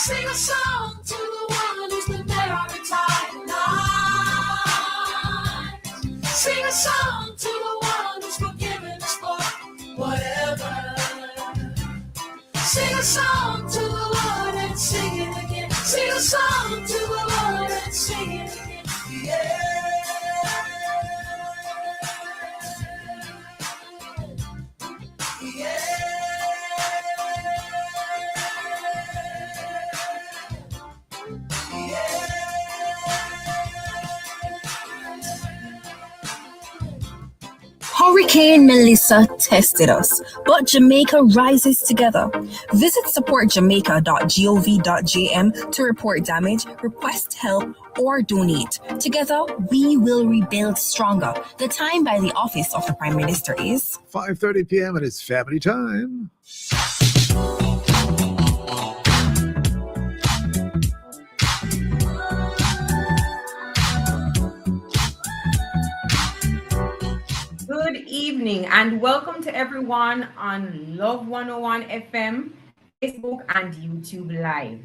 Sing a song to the one who's been there all the time. Sing a song to the one who's forgiven us for whatever. Sing a song to the Lord and sing it again. Sing a song to the Lord and sing it again. Yeah. Hurricane Melissa tested us, but Jamaica rises together. Visit supportjamaica.gov.jm to report damage, request help, or donate. Together, we will rebuild stronger. The time by the Office of the Prime Minister is 5:30 p.m. and it's family time. Good evening and welcome to everyone on Love 101 FM, Facebook and YouTube Live.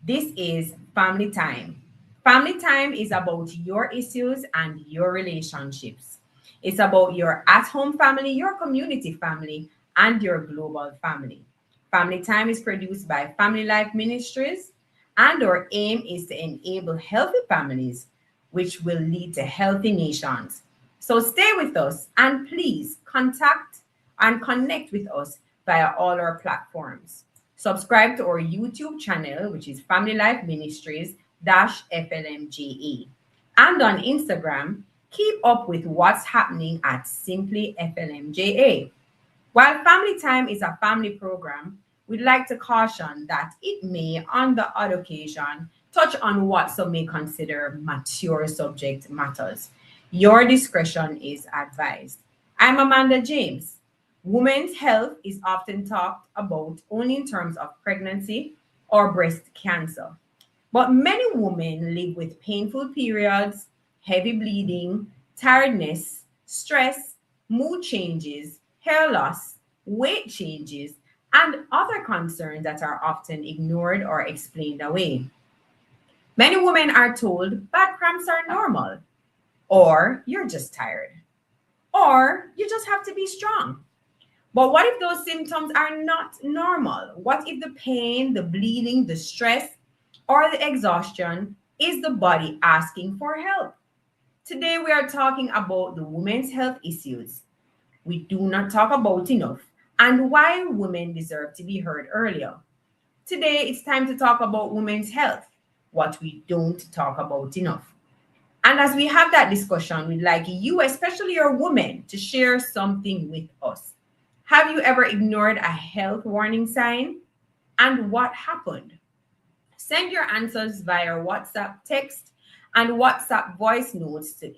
This is Family Time. Family Time is about your issues and your relationships. It's about your at-home family, your community family, and your global family. Family Time is produced by Family Life Ministries, and our aim is to enable healthy families, which will lead to healthy nations. So stay with us and please contact and connect with us via all our platforms. Subscribe to our YouTube channel, which is Family Life Ministries FLMJA. And on Instagram, keep up with what's happening at Simply FLMJA. While Family Time is a family program, we'd like to caution that it may, on the odd occasion, touch on what some may consider mature subject matters. Your discretion is advised. I'm Amanda James. Women's health is often talked about only in terms of pregnancy or breast cancer. But many women live with painful periods, heavy bleeding, tiredness, stress, mood changes, hair loss, weight changes, and other concerns that are often ignored or explained away. Many women are told bad cramps are normal, or you're just tired, or you just have to be strong. But what if those symptoms are not normal? What if the pain, the bleeding, the stress, or the exhaustion is the body asking for help? Today, we are talking about the women's health issues we do not talk about enough and why women deserve to be heard earlier. Today, it's time to talk about women's health, what we don't talk about enough. And as we have that discussion, we'd like you, especially your women, to share something with us. Have you ever ignored a health warning sign? And what happened? Send your answers via WhatsApp text and WhatsApp voice notes to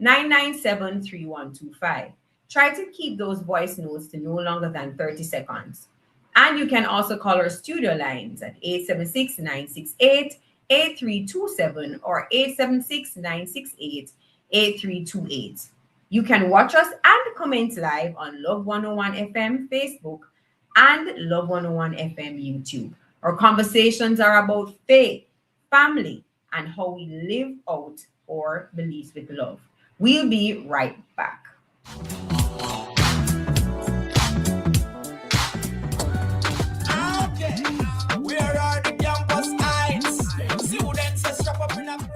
876-997-3125. Try to keep those voice notes to no longer than 30 seconds. And you can also call our studio lines at 876-968-8327 or 876-968-8328. You can watch us and comment live on Love 101 FM Facebook and Love 101 FM YouTube. Our conversations are about faith, family, and how we live out our beliefs with love. We'll be right back.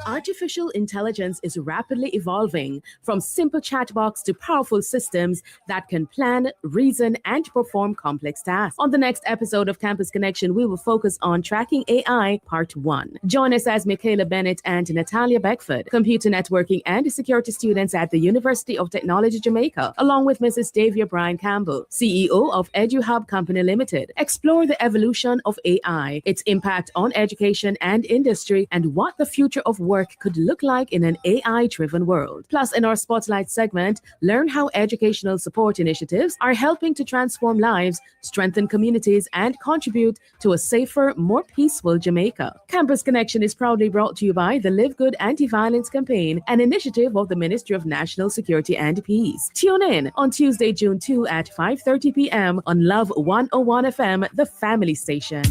Artificial intelligence is rapidly evolving from simple chatbots to powerful systems that can plan, reason, and perform complex tasks. On the next episode of Campus Connection, we will focus on Tracking AI Part 1. Join us as Michaela Bennett and Natalia Beckford, computer networking and security students at the University of Technology, Jamaica, along with Mrs. Davia Bryan Campbell, CEO of EduHub Company Limited. Explore the evolution of AI, its impact on education and industry, and what the future of work could look like in an AI-driven world. Plus, in our Spotlight segment, learn how educational support initiatives are helping to transform lives, strengthen communities, and contribute to a safer, more peaceful Jamaica. Campus Connection is proudly brought to you by the Live Good Anti-Violence Campaign, an initiative of the Ministry of National Security and Peace. Tune in on Tuesday, June 2 at 5:30 p.m. on Love 101 FM, the family station.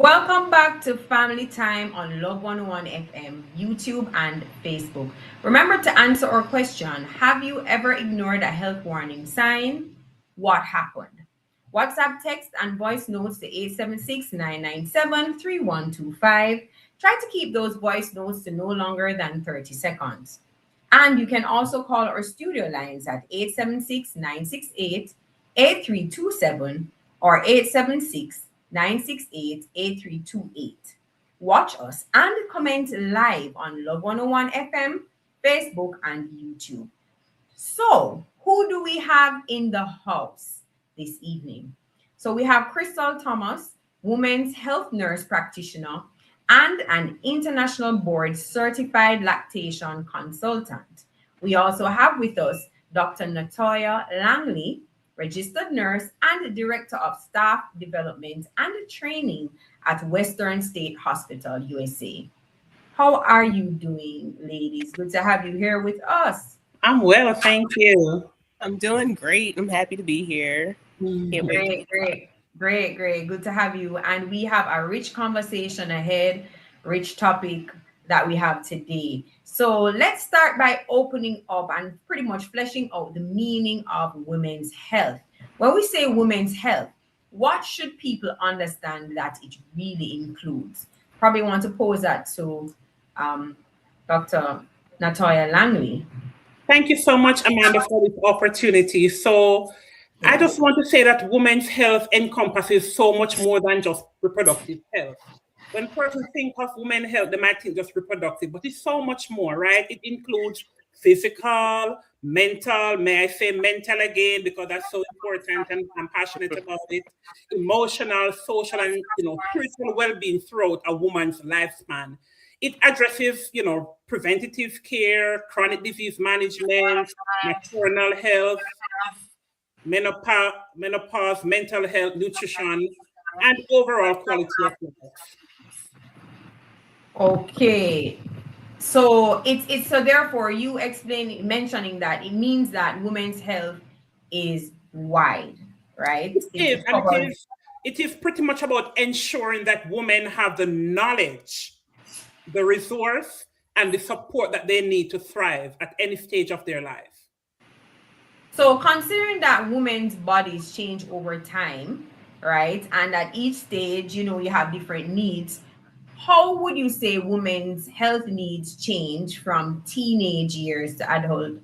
Welcome back to Family Time on Love 101 FM, YouTube, and Facebook. Remember to answer our question: have you ever ignored a health warning sign? What happened? WhatsApp text and voice notes to 876-997-3125. Try to keep those voice notes to no longer than 30 seconds. And you can also call our studio lines at 876-968-8327 or 876-968-8328. Watch us and comment live on Love 101 FM, Facebook, and YouTube. So, who do we have in the house this evening? So, we have Crystal Thomas, women's health nurse practitioner and an international board certified lactation consultant. We also have with us Dr. Natoya Langley, registered nurse and director of staff development and training at Western State Hospital, USA. How are you doing, ladies? Good to have you here with us. I'm well, thank you. I'm doing great. I'm happy to be here. Can't wait. Great. Good to have you. And we have a rich conversation ahead, rich topic that we have today. So let's start by opening up and pretty much fleshing out the meaning of women's health. When we say women's health, what should people understand that it really includes? Probably want to pose that to Dr. Natoya Langley. Thank you so much, Amanda, for this opportunity. So I just want to say that women's health encompasses so much more than just reproductive health. When persons think of women's health, they might think just reproductive, but it's so much more, right? It includes physical, mental, may I say mental again, because that's so important and I'm passionate about it, emotional, social, and spiritual well-being throughout a woman's lifespan. It addresses, preventative care, chronic disease management, maternal health, menopause, mental health, nutrition, and overall quality of life. Okay. So it's so therefore you mentioning that it means that women's health is wide, right? It is pretty much about ensuring that women have the knowledge, the resource, and the support that they need to thrive at any stage of their life. So considering that women's bodies change over time, right? And at each stage, you have different needs. How would you say women's health needs change from teenage years to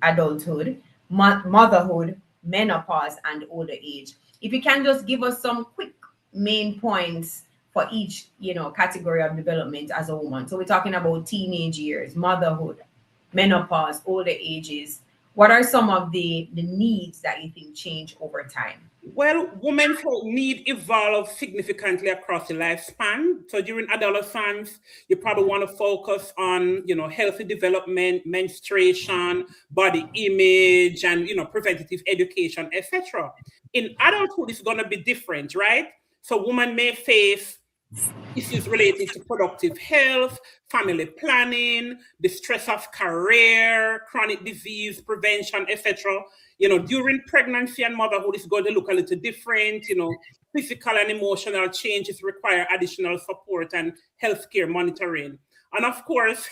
adulthood, motherhood, menopause, and older age? If you can just give us some quick main points for each, category of development as a woman. So we're talking about teenage years, motherhood, menopause, older ages. What are some of the needs that you think change over time? Well, women's health need evolve significantly across the lifespan. So during adolescence, you probably want to focus on, healthy development, menstruation, body image, and, preventative education, etc. In adulthood, it's going to be different, right? So women may face issues related to productive health, family planning, the stress of career, chronic disease prevention, etc. During pregnancy and motherhood, it's going to look a little different. Physical and emotional changes require additional support and healthcare monitoring. And of course,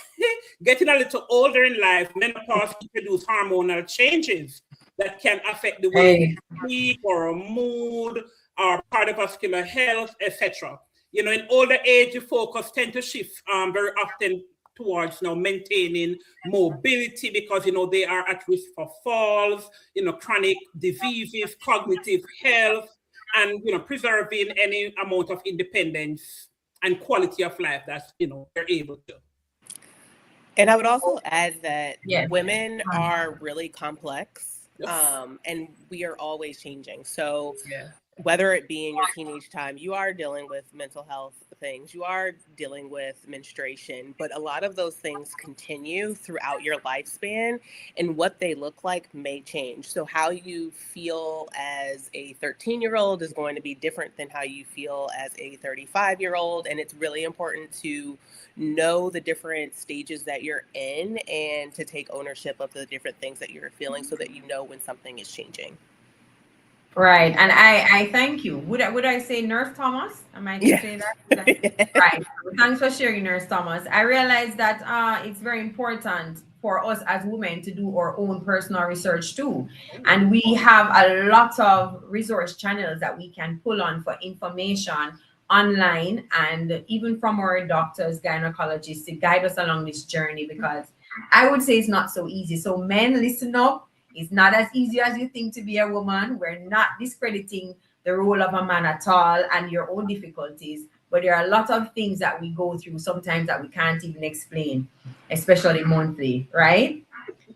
getting a little older in life, menopause introduces hormonal changes that can affect the way we sleep or mood or cardiovascular health, etc. In older age, the focus tend to shift very often towards maintaining mobility because they are at risk for falls, chronic diseases, cognitive health, and preserving any amount of independence and quality of life that they're able to. And I would also add that women are really complex, and we are always changing. So whether it be in your teenage time, you are dealing with mental health things, you are dealing with menstruation, but a lot of those things continue throughout your lifespan, and what they look like may change. So how you feel as a 13-year-old is going to be different than how you feel as a 35-year-old. And it's really important to know the different stages that you're in and to take ownership of the different things that you're feeling so that you know when something is changing. Right, and I thank you. Would I say Nurse Thomas? Am I to say that? Right. Thanks for sharing, Nurse Thomas. I realize that it's very important for us as women to do our own personal research too, and we have a lot of resource channels that we can pull on for information online, and even from our doctors, gynecologists, to guide us along this journey, because I would say it's not so easy. So men, listen up. It's not as easy as you think to be a woman. We're not discrediting the role of a man at all and your own difficulties, but there are a lot of things that we go through sometimes that we can't even explain, especially monthly, right?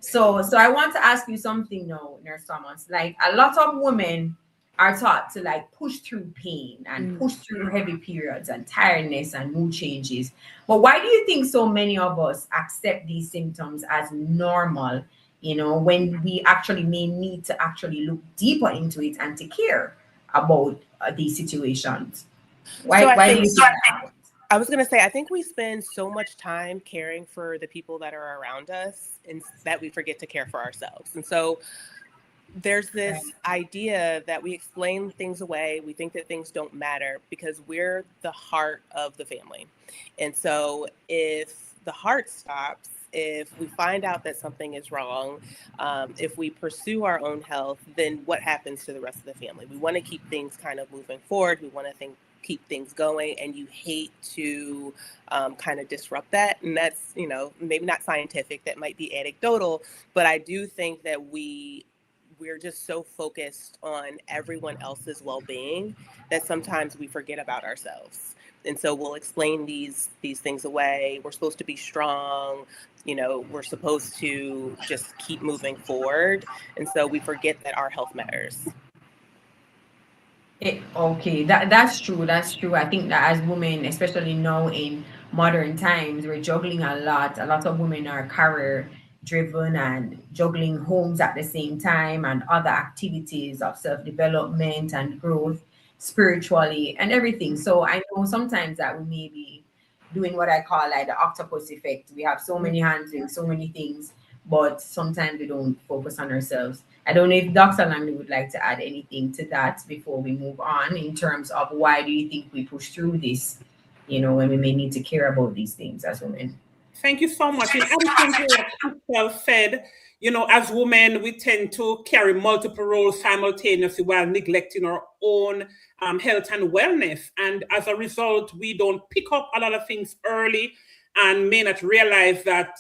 So I want to ask you something now, Nurse Thomas. Like, a lot of women are taught to like push through pain and push through heavy periods and tiredness and mood changes. But why do you think so many of us accept these symptoms as normal, when we actually may need to actually look deeper into it and to care about these situations? Why do you think that? I was going to say, I think we spend so much time caring for the people that are around us and that we forget to care for ourselves. And so there's this idea that we explain things away. We think that things don't matter because we're the heart of the family. And so if the heart stops, if we find out that something is wrong, if we pursue our own health, then what happens to the rest of the family? We want to keep things kind of moving forward. We want to keep things going, and you hate to kind of disrupt that. And that's, maybe not scientific, that might be anecdotal, but I do think that we're just so focused on everyone else's well-being that sometimes we forget about ourselves. And so we'll explain these things away. We're supposed to be strong. We're supposed to just keep moving forward. And so we forget that our health matters. Okay, that's true. That's true. I think that as women, especially now in modern times, we're juggling a lot. A lot of women are career driven and juggling homes at the same time and other activities of self-development and growth spiritually and everything. So I know sometimes that we may be doing what I call like the octopus effect. We have so many hands doing so many things, but sometimes we don't focus on ourselves. I don't know if Dr. Langley would like to add anything to that before we move on in terms of why do you think we push through this, when we may need to care about these things as women. Thank you so much. In addition to what Crystal said, as women, we tend to carry multiple roles simultaneously while neglecting our own health and wellness. And as a result, we don't pick up a lot of things early and may not realize that,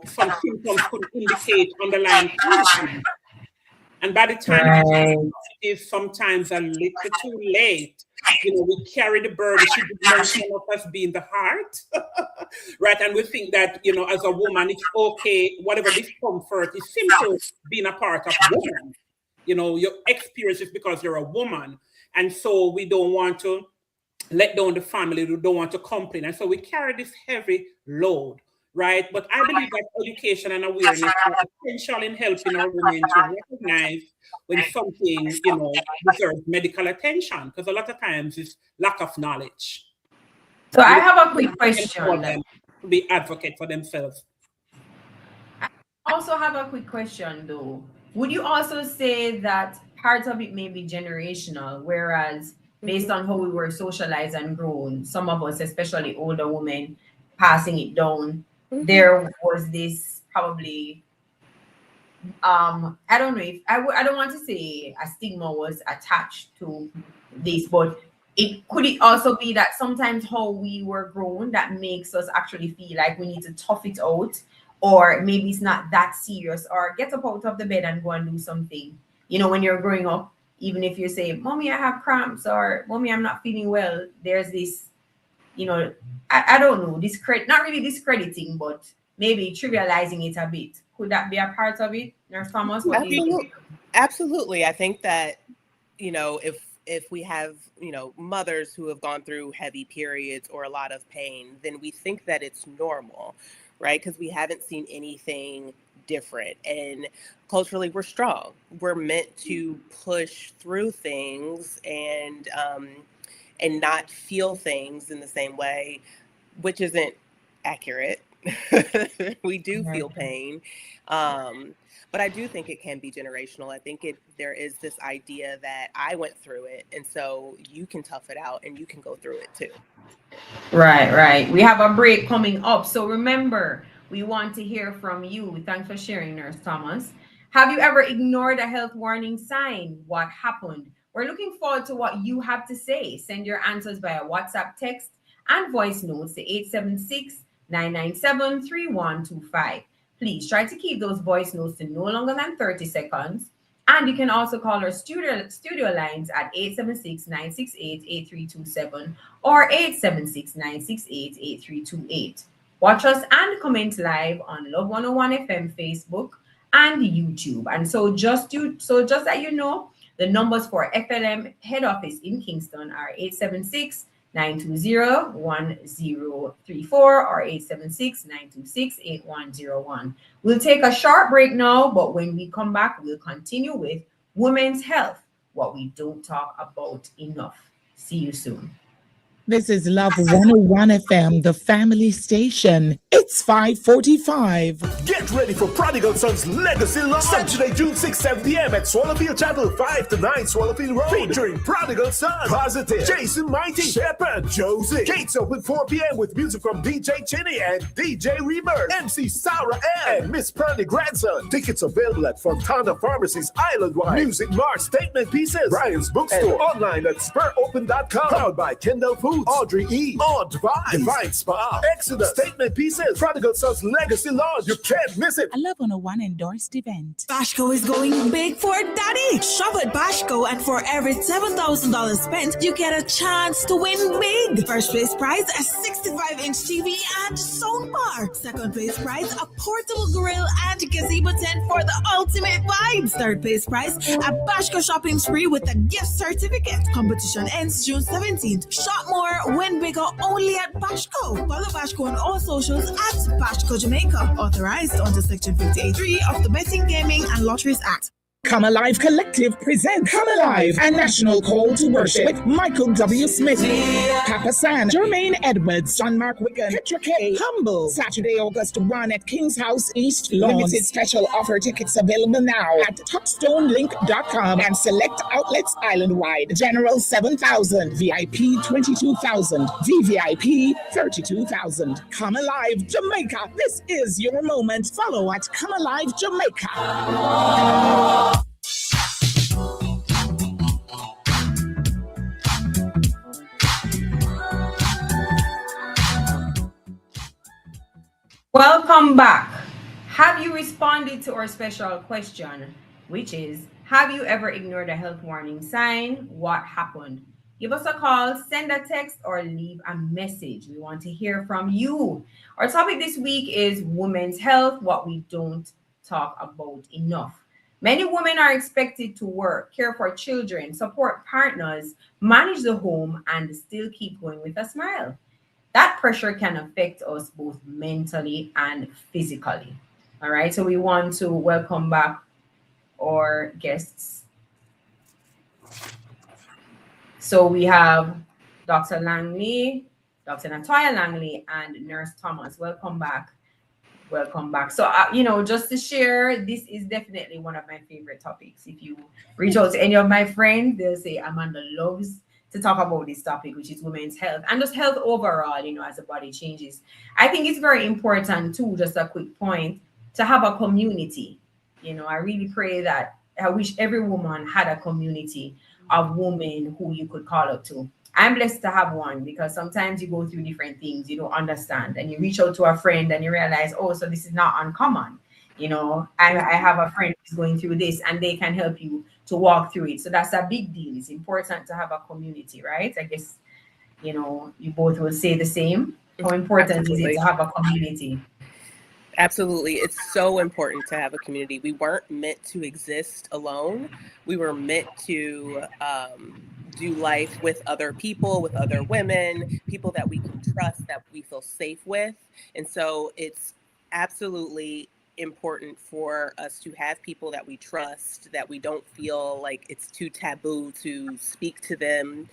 some symptoms could indicate underlying conditions. And by the time it is sometimes a little too late, we carry the burden. Should be mentioned of us being the heart, right? And we think that, as a woman, it's okay, whatever discomfort is simple being a part of woman. Your experience is because you're a woman. And so we don't want to let down the family. We don't want to complain. And so we carry this heavy load. Right. But I believe that education and awareness are essential in helping our women to recognize when something, deserves medical attention, because a lot of times it's lack of knowledge. So I have a quick question. To be advocate for themselves. I also have a quick question though. Would you also say that part of it may be generational, whereas based on how we were socialized and grown, some of us, especially older women, passing it down, there was this probably I don't know if I don't want to say a stigma was attached to this, but it also be that sometimes how we were grown that makes us actually feel like we need to tough it out, or maybe it's not that serious, or get up out of the bed and go and do something. When you're growing up, even if you say, "Mommy, I have cramps," or "Mommy, I'm not feeling well," there's this, I don't know, not really discrediting, but maybe trivializing it a bit. Could that be a part of it, Nurse Thomas? Absolutely. I think that, if we have, mothers who have gone through heavy periods or a lot of pain, then we think that it's normal, right? Because we haven't seen anything different. And culturally, we're strong. We're meant to push through things and not feel things in the same way, which isn't accurate. We do feel pain. But I do think it can be generational. I think there is this idea that I went through it, and so you can tough it out and you can go through it too. Right. We have a break coming up. So remember, we want to hear from you. Thanks for sharing, Nurse Thomas. Have you ever ignored a health warning sign? What happened? We're looking forward to what you have to say. Send your answers via WhatsApp, text, and voice notes to 876-997-3125. Please try to keep those voice notes to no longer than 30 seconds. And you can also call our studio lines at 876-968-8327 or 876-968-8328. Watch us and comment live on Love 101 FM Facebook and YouTube. And so just that you know, the numbers for FLM head office in Kingston are 876-920-1034 or 876-926-8101. We'll take a short break now, but when we come back, we'll continue with women's health, what we don't talk about enough. See you soon. This is Love 101 FM, the family station. It's 5:45. Get ready for Prodigal Son's Legacy Launch. Saturday, June 6, 7 p.m. at Swallowfield Chapel, 5 to 9 Swallowfield Road. Featuring Prodigal Son, Positive, Jason Mighty, Shepherd, Josie. Gates open 4 p.m. with music from DJ Chinny and DJ Rebirth, MC Sarah M, and Miss Pearly Grandson. Tickets available at Fontana Pharmacies Island-wide, Music Mart, Statement Pieces, Brian's Bookstore, and online at SpurOpen.com. Powered by Kendall Foods, Audrey E, Odd Vibes, Divine Spa, Exodus, Statement Pieces, Prodigal Son's Legacy Launch. You can't miss it. A Love 101 endorsed event. Bashco is going big for daddy. Shop at Bashco, and for every $7,000 spent, you get a chance to win big. First place prize, a 65-inch TV and soundbar. Second place prize, a portable grill and gazebo tent for the ultimate vibes. Third place prize, a Bashco shopping spree with a gift certificate. Competition ends June 17th. Shop more, win bigger only at Bashco. Follow Bashco on all socials at Bashco Jamaica. Authorized under Section 58.3 of the Betting, Gaming and Lotteries Act. Come Alive Collective presents Come Alive, a national call to worship with Michael W. Smith, Papa San, Jermaine Edwards, John Mark Wigan, Petra K, Humble. Saturday, August 1 at King's House, East Lawn. Limited special offer tickets available now at touchstonelink.com and select outlets island-wide. General 7,000, VIP 22,000, VVIP 32,000. Come Alive Jamaica. This is your moment. Follow at Come Alive Jamaica. Welcome back. Have you responded to our special question, which is, have you ever ignored a health warning sign? What happened? Give us a call, send a text, or leave a message. We want to hear from you. Our topic this week is women's health, what we don't talk about enough. Many women are expected to work, care for children, support partners, manage the home, and still keep going with a smile. That pressure can affect us both mentally and physically. All right, so we want to welcome back our guests. So we have Dr. Langley, Dr. Natoya Langley, and Nurse Thomas. Welcome back. Welcome back. So, just to share, this is definitely one of my favorite topics. If you reach out to any of my friends, they'll say Amanda loves to talk about this topic, which is women's health and just health overall, as the body changes. I think it's very important too, just a quick point, to have a community. I really pray that I wish every woman had a community of women who you could call up to. I'm blessed to have one, because sometimes you go through different things you don't understand, and you reach out to a friend and you realize, oh, so this is not uncommon. I have a friend who's going through this, and they can help you to walk through it. So that's a big deal. It's important to have a community, right? I guess, you both will say the same. How important is it to have a community? Absolutely. It's so important to have a community. We weren't meant to exist alone. We were meant to do life with other people, with other women, people that we can trust, that we feel safe with. And so it's absolutely important for us to have people that we trust, that we don't feel like it's too taboo to speak to them,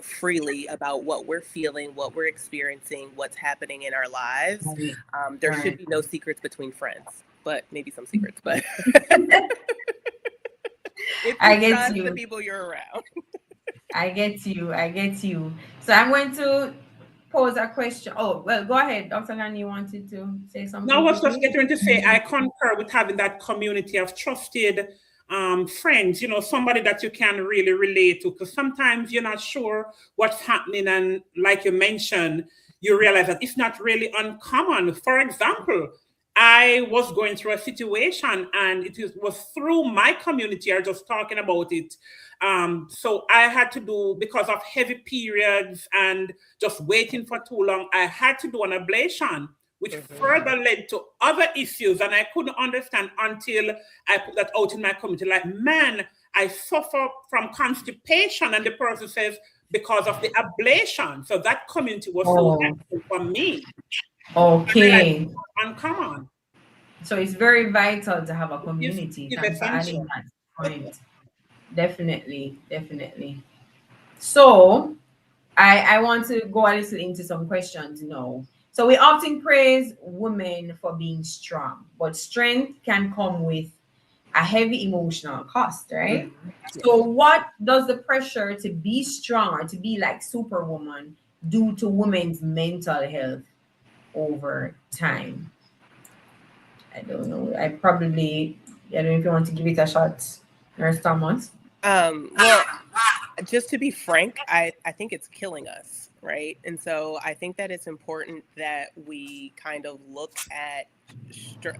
freely about what we're feeling, what we're experiencing, what's happening in our lives. There should be no secrets between friends, but maybe some secrets, but if I you get trust you. the people you're around. I get you. So I'm going to pose a question. Oh, well, go ahead. Dr. Lan, you wanted to say something? No, I was just getting to say, I concur with having that community of trusted friends, somebody that you can really relate to, because sometimes you're not sure what's happening. And like you mentioned, you realize that it's not really uncommon. For example, I was going through a situation and was through my community, I was just talking about it. So I had to do, because of heavy periods and just waiting for too long, I had to do an ablation, which further led to other issues. And I couldn't understand until I put that out in my community. Like, man, I suffer from constipation. And the person says, because of the ablation. So that community was so helpful for me. Okay. Uncommon. So it's very vital to have a community. Thanks for adding that point. Definitely. So I want to go a little into some questions now. So we often praise women for being strong, but strength can come with a heavy emotional cost, right? So what does the pressure to be strong or to be like Superwoman do to women's mental health over time? I don't know. I don't know if you want to give it a shot, Nurse Thomas. Well, just to be frank, I think it's killing us, right? And so I think that it's important that we kind of look at,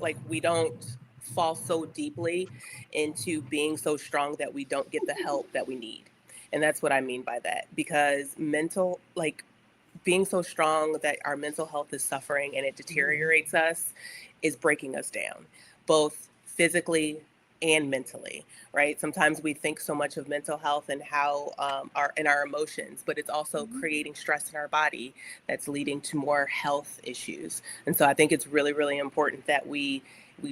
like, we don't fall so deeply into being so strong that we don't get the help that we need. And that's what I mean by that, because being so strong that our mental health is suffering and it deteriorates us is breaking us down, both physically and mentally, right? Sometimes we think so much of mental health and how our emotions, but it's also creating stress in our body that's leading to more health issues. And so I think it's really, really important that we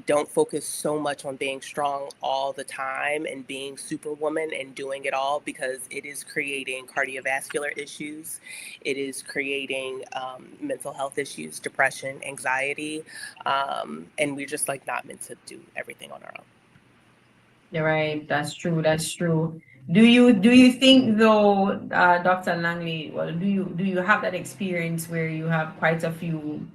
don't focus so much on being strong all the time and being Superwoman and doing it all, because it is creating cardiovascular issues. It is creating mental health issues, depression, anxiety. And we're just not meant to do everything on our own. You're right. That's true. Do you think though, Dr. Langley, well, do you have that experience where you have quite a few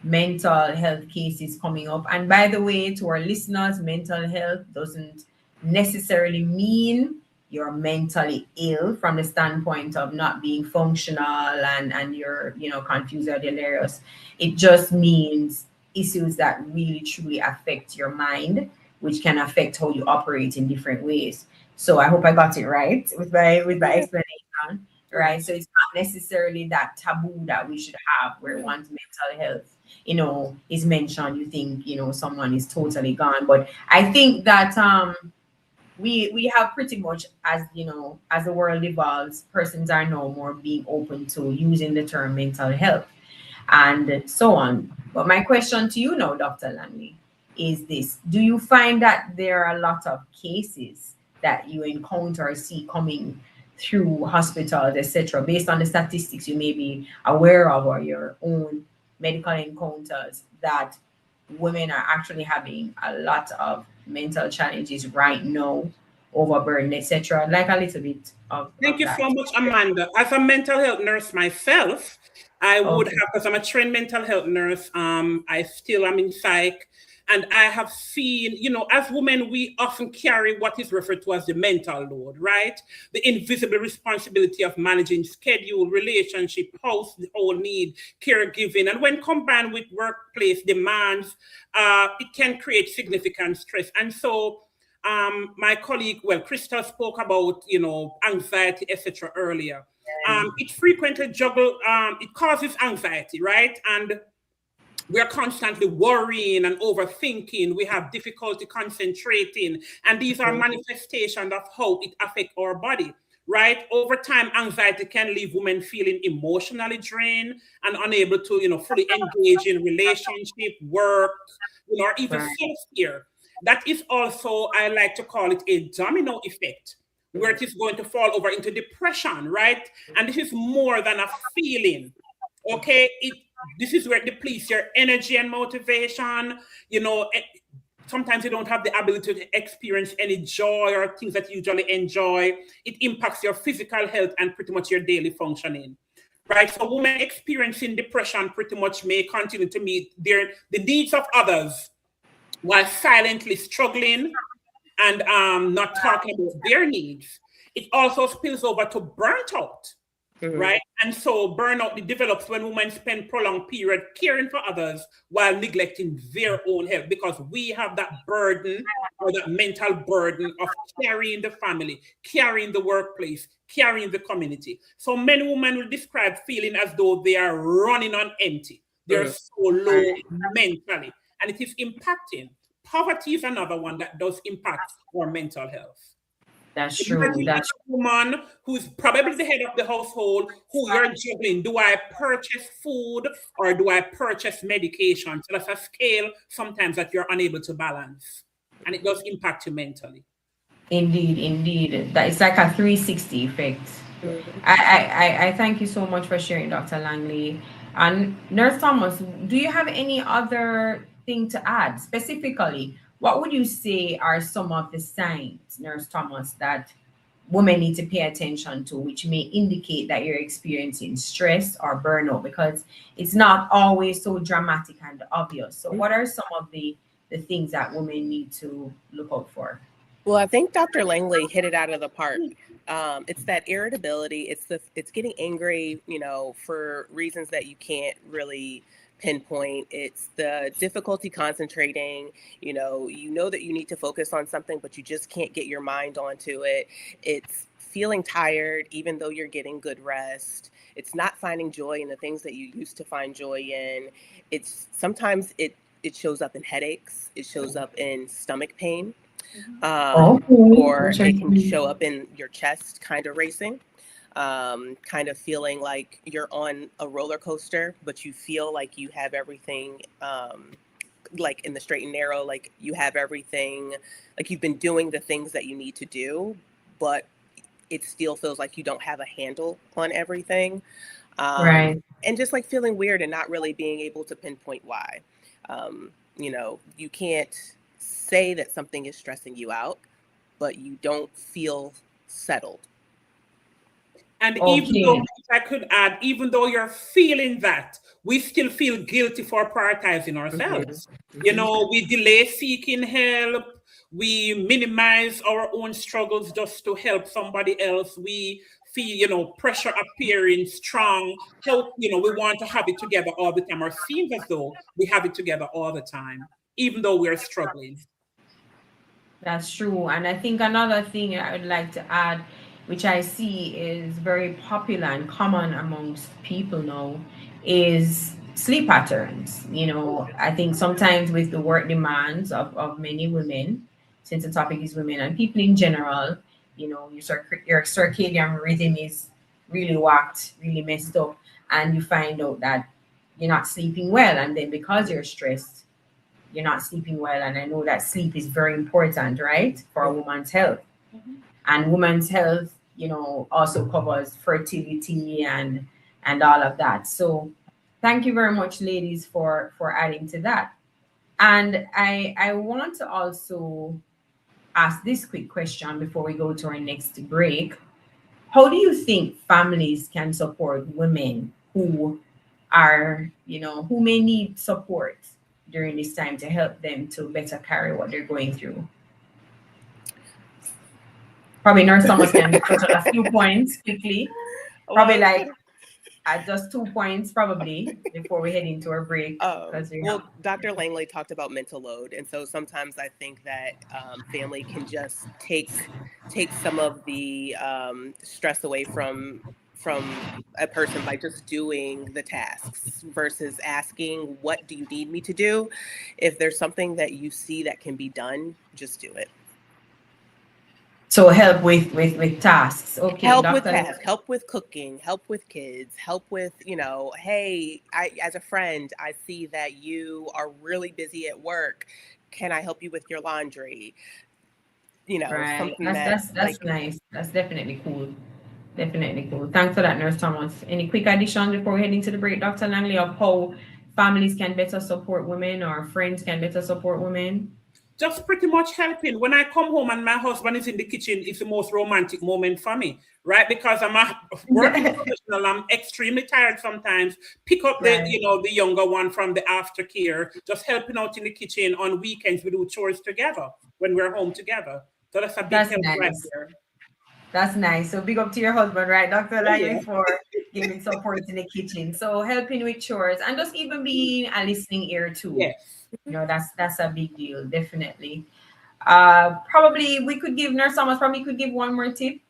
mental health cases coming up? And by the way, to our listeners, mental health doesn't necessarily mean you're mentally ill from the standpoint of not being functional and you're confused or delirious. It just means issues that really truly affect your mind, which can affect how you operate in different ways. So I hope I got it right with my explanation, right? So it's not necessarily that taboo that we should have where once mental health, is mentioned, you think, someone is totally gone. But I think that we have pretty much, as as the world evolves, persons are now more being open to using the term mental health and so on. But my question to you now, Dr. Langley, is this: do you find that there are a lot of cases that you encounter or see coming through hospitals, etc., based on the statistics you may be aware of or your own medical encounters, that women are actually having a lot of mental challenges right now, overburden, etc.? Like a little bit of Thank you so much, Amanda. As a mental health nurse myself, I would have, because I'm a trained mental health nurse, I still am in psych. And I have seen, as women, we often carry what is referred to as the mental load, right? The invisible responsibility of managing schedule, relationship, house, the whole need, caregiving. And when combined with workplace demands, it can create significant stress. And so my colleague, Krista spoke about, anxiety, etc. earlier. It frequently it causes anxiety, right? And we are constantly worrying and overthinking. We have difficulty concentrating. And these are manifestations of how it affects our body. right? Over time, anxiety can leave women feeling emotionally drained and unable to, fully engage in relationship, work, or even self-care. That is also, I like to call it a domino effect, where it is going to fall over into depression, right? And this is more than a feeling, okay? This is where it depletes your energy and motivation. Sometimes you don't have the ability to experience any joy or things that you usually enjoy. It impacts your physical health and pretty much your daily functioning, right? So women experiencing depression pretty much may continue to meet the needs of others while silently struggling and not talking about their needs. It also spills over to burnt out, right? And so burnout develops when women spend prolonged period caring for others while neglecting their own health, because we have that burden or that mental burden of carrying the family, carrying the workplace, carrying the community. So many women will describe feeling as though they are running on empty. They're so low mentally, and it is impacting. Poverty is another one that does impact our mental health. That's true. That's a woman who's probably the head of the household, who you're juggling. Do I purchase food or do I purchase medication? So that's a scale sometimes that you're unable to balance, and it does impact you mentally. Indeed. That it's like a 360 effect. I thank you so much for sharing, Dr. Langley. And Nurse Thomas, do you have any other thing to add specifically? What would you say are some of the signs, Nurse Thomas, that women need to pay attention to, which may indicate that you're experiencing stress or burnout? Because it's not always so dramatic and obvious. So what are some of the things that women need to look out for? Well, I think Dr. Langley hit it out of the park. It's that irritability. It's getting angry, for reasons that you can't really pinpoint. It's the difficulty concentrating. You know that you need to focus on something, but you just can't get your mind onto it. It's feeling tired, even though you're getting good rest. It's not finding joy in the things that you used to find joy in. Sometimes it shows up in headaches. It shows up in stomach pain. Or it can show up in your chest kind of racing, kind of feeling like you're on a roller coaster, but you feel like you have everything, like in the straight and narrow, like you have everything, like you've been doing the things that you need to do, but it still feels like you don't have a handle on everything. And just like feeling weird and not really being able to pinpoint why. You can't say that something is stressing you out, but you don't feel settled. And even though, if I could add, even though you're feeling that, we still feel guilty for prioritizing ourselves. We delay seeking help. We minimize our own struggles just to help somebody else. We feel, pressure appearing strong. So, we want to have it together all the time, or seems as though we have it together all the time, even though we're struggling. That's true. And I think another thing I would like to add, which I see is very popular and common amongst people now, is sleep patterns. I think sometimes with the work demands of many women, since the topic is women and people in general, your circadian rhythm is really whacked, really messed up, and you find out that you're not sleeping well. And then because you're stressed, you're not sleeping well. And I know that sleep is very important, right, for a woman's health. And women's health, also covers fertility and all of that. So thank you very much, ladies, for adding to that. And I want to also ask this quick question before we go to our next break. How do you think families can support women who are, who may need support during this time to help them to better carry what they're going through? Probably Nurse Thomas can touch on a few points quickly. Probably just 2 points probably before we head into our break. Dr. Langley talked about mental load. And so sometimes I think that family can just take some of the stress away from a person by just doing the tasks versus asking, what do you need me to do? If there's something that you see that can be done, just do it. So help with tasks. Okay. Help with tasks, help with cooking, help with kids, help with, hey, as a friend, I see that you are really busy at work. Can I help you with your laundry? Right. Something That's like, nice. That's definitely cool. Definitely cool. Thanks for that, Nurse Thomas. Any quick additions before we head into the break, Dr. Langley, of how families can better support women or friends can better support women? Just pretty much helping. When I come home and my husband is in the kitchen, it's the most romantic moment for me, right? Because I'm a working professional, I'm extremely tired sometimes. Pick up the younger one from the aftercare, just helping out in the kitchen. On weekends, we do chores together when we're home together. So that's a big help right there. That's nice. So big up to your husband, right, Dr. Langley, for giving support in the kitchen. So helping with chores and just even being a listening ear too. Yes. That's a big deal, definitely. Probably we could give Nurse Thomas could give one more tip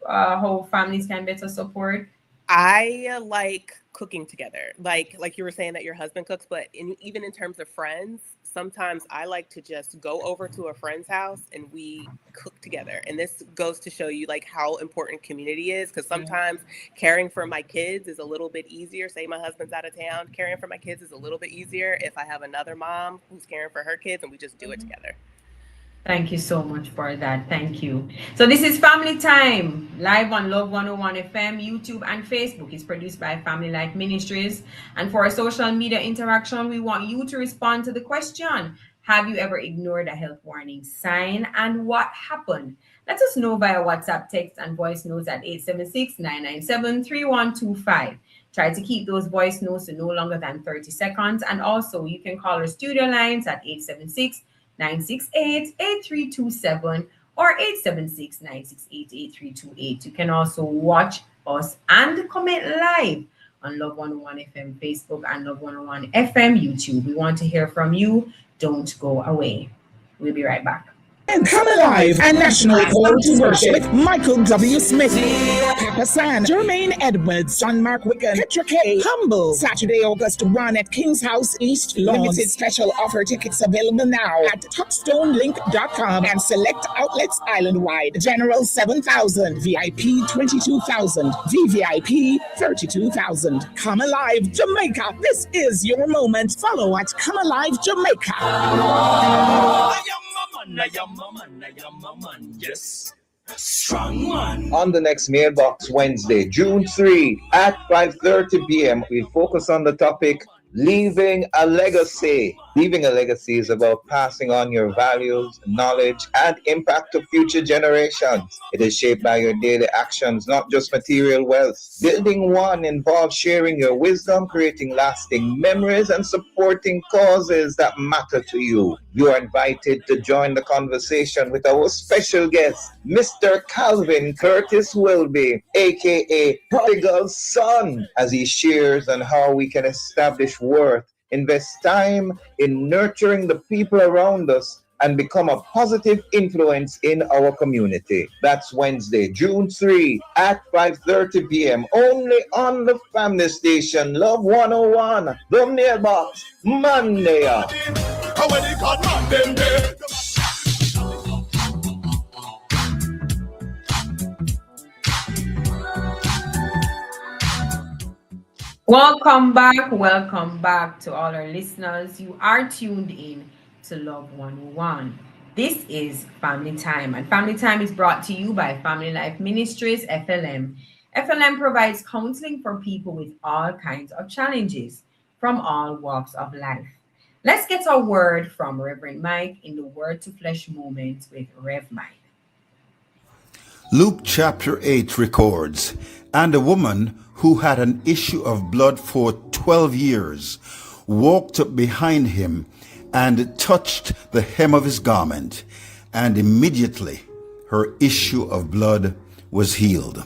how families can better support. I like cooking together, like you were saying that your husband cooks, but even in terms of friends, sometimes I like to just go over to a friend's house and we cook together. And this goes to show you like how important community is, because sometimes caring for my kids is a little bit easier. Say my husband's out of town, caring for my kids is a little bit easier if I have another mom who's caring for her kids and we just do it together. Thank you so much for that. Thank you. So this is Family Time, live on Love 101 FM, YouTube, and Facebook. It's produced by Family Life Ministries. And for our social media interaction, we want you to respond to the question, have you ever ignored a health warning sign, and what happened? Let us know via WhatsApp, text, and voice notes at 876-997-3125. Try to keep those voice notes to no longer than 30 seconds. And also, you can call our studio lines at 876-968-8327 or 876-968-8328. You can also watch us and comment live on Love 101 FM Facebook and Love 101 FM YouTube. We want to hear from you. Don't go away. We'll be right back. And come alive, a national call to worship with Michael W. Smith, Papa San, Jermaine Edwards, John Mark Wiccan, Petra K, Humble, Saturday, August 1 at King's House East Lawn. Limited special offer tickets available now at touchstonelink.com and select outlets island-wide. General 7,000, VIP 22,000, VVIP 32,000. Come alive, Jamaica. This is your moment. Follow at Come Alive Jamaica. Yes. Strong man. On the next Mailbox Wednesday, June 3 at 5:30 p.m., we focus on the topic Leaving a Legacy. Leaving a legacy is about passing on your values, knowledge, and impact to future generations. It is shaped by your daily actions, not just material wealth. Building one involves sharing your wisdom, creating lasting memories, and supporting causes that matter to you. You are invited to join the conversation with our special guest, Mr. Calvin Curtis Wilby, aka Prodigal Son, as he shares on how we can establish worth, invest time in nurturing the people around us, and become a positive influence in our community. That's Wednesday, June 3 at 5:30 p.m. only on the family station, Love 101, the Mailbox Monday. Welcome back to all our listeners. You are tuned in to Love 101. This is Family Time, and Family Time is brought to you by Family Life Ministries, FLM. FLM provides counseling for people with all kinds of challenges from all walks of life. Let's get a word from Reverend Mike in the Word to Flesh moment with Rev Mike. Luke chapter 8 records, and a woman who had an issue of blood for 12 years walked up behind him and touched the hem of his garment, and immediately her issue of blood was healed.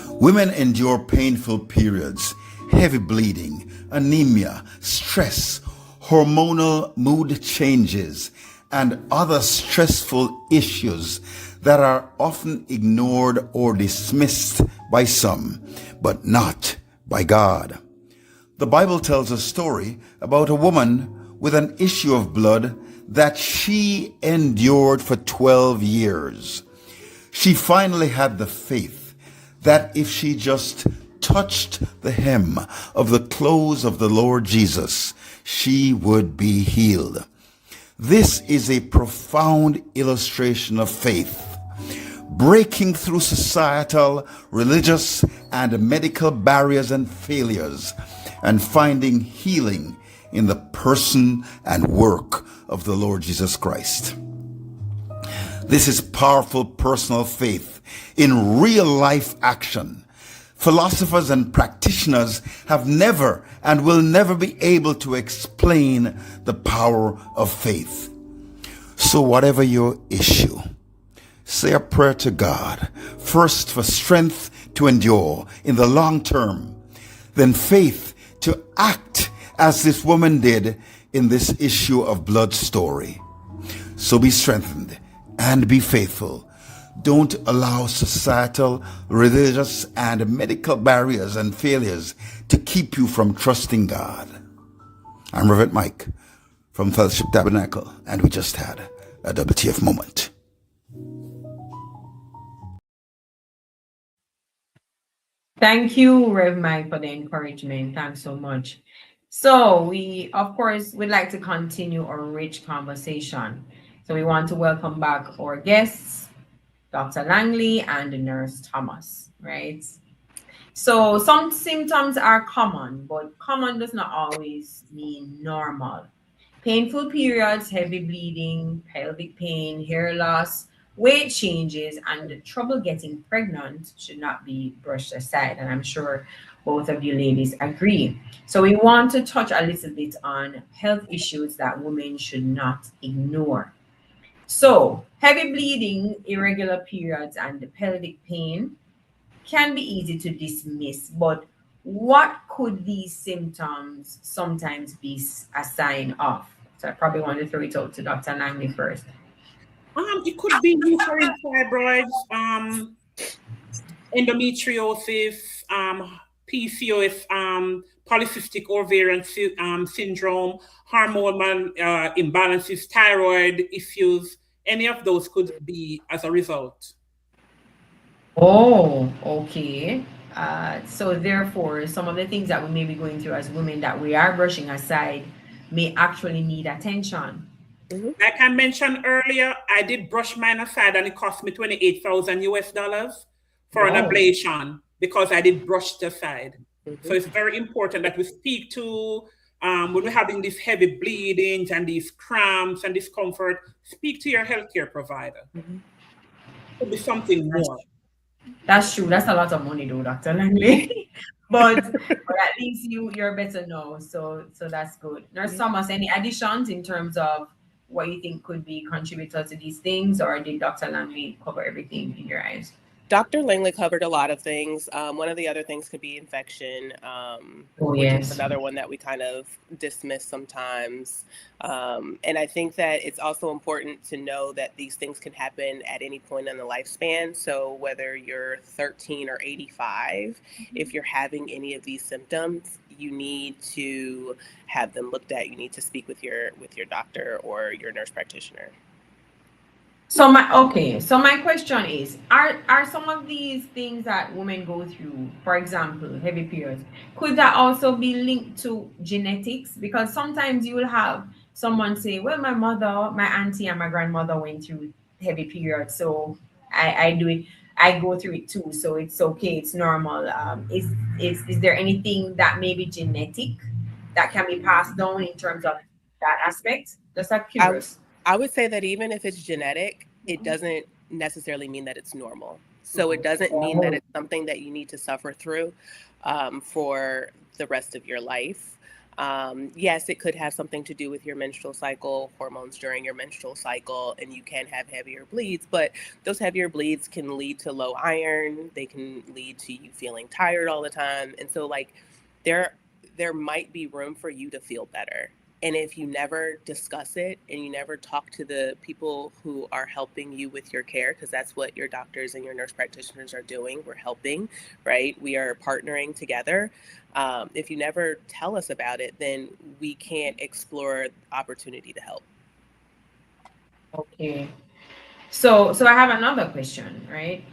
Women endure painful periods, heavy bleeding, anemia, stress, hormonal mood changes, and other stressful issues that are often ignored or dismissed by some, but not by God. The Bible tells a story about a woman with an issue of blood that she endured for 12 years. She finally had the faith that if she just touched the hem of the clothes of the Lord Jesus, she would be healed. This is a profound illustration of faith, breaking through societal, religious, and medical barriers and failures, and finding healing in the person and work of the Lord Jesus Christ. This is powerful personal faith in real life action. Philosophers and practitioners have never and will never be able to explain the power of faith. So whatever your issue, say a prayer to God, first for strength to endure in the long term, then faith to act as this woman did in this issue of blood story. So be strengthened and be faithful. Don't allow societal, religious, and medical barriers and failures to keep you from trusting God. I'm Reverend Mike from Fellowship Tabernacle, and we just had a WTF moment. Thank you, Rev Mike, for the encouragement. Thanks so much. So we, of course, would like to continue our rich conversation. So we want to welcome back our guests, Dr. Langley and Nurse Thomas, right? So some symptoms are common, but common does not always mean normal. Painful periods, heavy bleeding, pelvic pain, hair loss, weight changes, and the trouble getting pregnant should not be brushed aside. And I'm sure both of you ladies agree. So we want to touch a little bit on health issues that women should not ignore. So heavy bleeding, irregular periods, and the pelvic pain can be easy to dismiss, but what could these symptoms sometimes be a sign of? So I probably want to throw it out to Dr. Langley first. It could be uterine fibroids, endometriosis, PCOS, polycystic ovarian syndrome, hormonal imbalances, thyroid issues. Any of those could be as a result. Oh, okay. So therefore, some of the things that we may be going through as women that we are brushing aside may actually need attention. Like I mentioned earlier, I did brush mine aside and it cost me $28,000 for an ablation because I did brush it aside. So it's very important that we speak to, when we're having these heavy bleedings and these cramps and discomfort, speak to your healthcare provider. Could be something more. That's true. That's a lot of money though, Dr. Langley. but at least you're better now. So that's good. Nurse Thomas, any additions in terms of what you think could be contributors to these things, or did Dr. Langley cover everything in your eyes? Dr. Langley covered a lot of things. One of the other things could be infection, which is another one that we kind of dismiss sometimes. And I think that it's also important to know that these things can happen at any point in the lifespan. So whether you're 13 or 85, if you're having any of these symptoms, you need to have them looked at. You need to speak with your doctor or your nurse practitioner. So my question is, are some of these things that women go through, for example, heavy periods, could that also be linked to genetics? Because sometimes you will have someone say, well, my mother, my auntie, and my grandmother went through heavy periods, so I do it. I go through it too, so it's okay, it's normal. Is there anything that may be genetic that can be passed down in terms of that aspect? Just curious. I would say that even if it's genetic, it doesn't necessarily mean that it's normal. So it doesn't mean that it's something that you need to suffer through for the rest of your life. Yes, it could have something to do with your menstrual cycle, hormones during your menstrual cycle, and you can have heavier bleeds, but those heavier bleeds can lead to low iron. They can lead to you feeling tired all the time. And so like there might be room for you to feel better. And if you never discuss it and you never talk to the people who are helping you with your care, because that's what your doctors and your nurse practitioners are doing, we're helping, right? We are partnering together. If you never tell us about it, then we can't explore opportunity to help. Okay. So I have another question, right?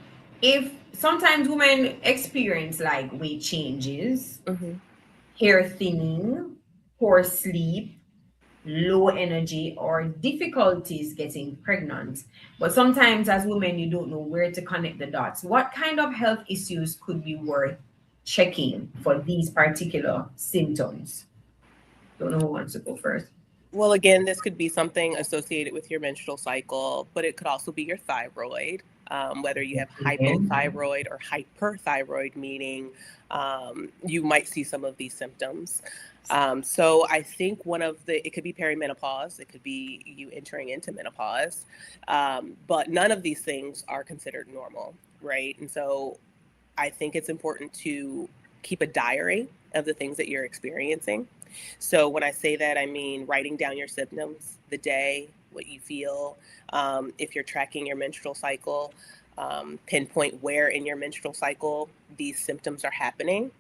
If sometimes women experience like weight changes, hair thinning, poor sleep, low energy, or difficulties getting pregnant, but sometimes as women you don't know where to connect the dots. What kind of health issues could be worth checking for these particular symptoms? Don't know who wants to go first. Well, again, this could be something associated with your menstrual cycle, but it could also be your thyroid, whether you have hypothyroid or hyperthyroid, meaning you might see some of these symptoms. So I think it could be perimenopause, it could be you entering into menopause, but none of these things are considered normal, right? And so I think it's important to keep a diary of the things that you're experiencing. So when I say that, I mean writing down your symptoms, the day, what you feel. If you're tracking your menstrual cycle, pinpoint where in your menstrual cycle these symptoms are happening,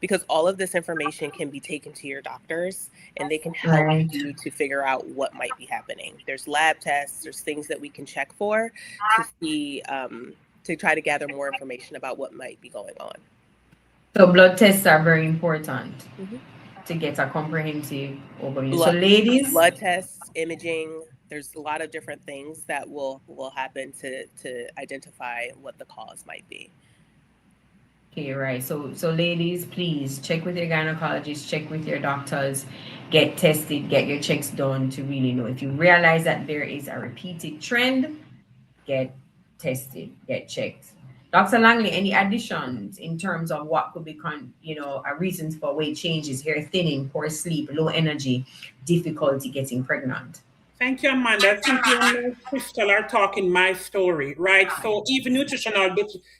because all of this information can be taken to your doctors and they can help you to figure out what might be happening. There's lab tests, there's things that we can check for to see, to try to gather more information about what might be going on. So blood tests are very important to get a comprehensive overview. So ladies, blood tests, imaging, there's a lot of different things that will happen to identify what the cause might be. Okay, right. So ladies, please check with your gynecologist, check with your doctors, get tested, get your checks done to really know. If you realize that there is a repeated trend, get tested, get checked. Dr. Langley, any additions in terms of what could be, reasons for weight changes, hair thinning, poor sleep, low energy, difficulty getting pregnant? Thank you, Amanda. I think you and Crystal are talking my story, right? So even nutritional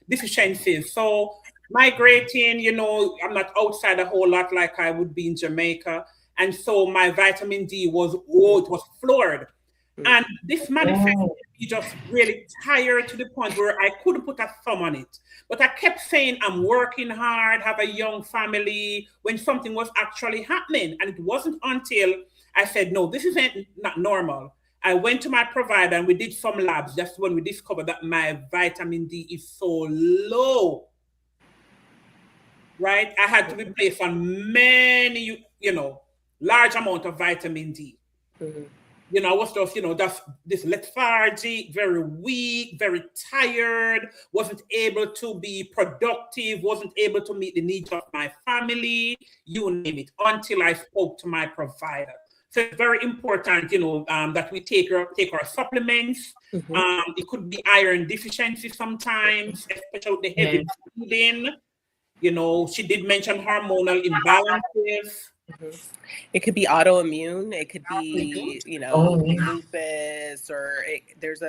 deficiencies. So migrating, I'm not outside a whole lot like I would be in Jamaica. And so my vitamin D was floored. And this manifested me just really tired to the point where I couldn't put a thumb on it. But I kept saying, I'm working hard, have a young family, when something was actually happening. And it wasn't until I said, no, this isn't not normal. I went to my provider and we did some labs. That's when we discovered that my vitamin D is so low. Right? I had to be placed on many, large amount of vitamin D. I was just, just this lethargy, very weak, very tired, wasn't able to be productive, wasn't able to meet the needs of my family, you name it, until I spoke to my provider. So it's very important, that we take our supplements. It could be iron deficiency sometimes, especially with the heavy breathing. She did mention hormonal imbalances. It could be autoimmune. It could be, lupus, or there's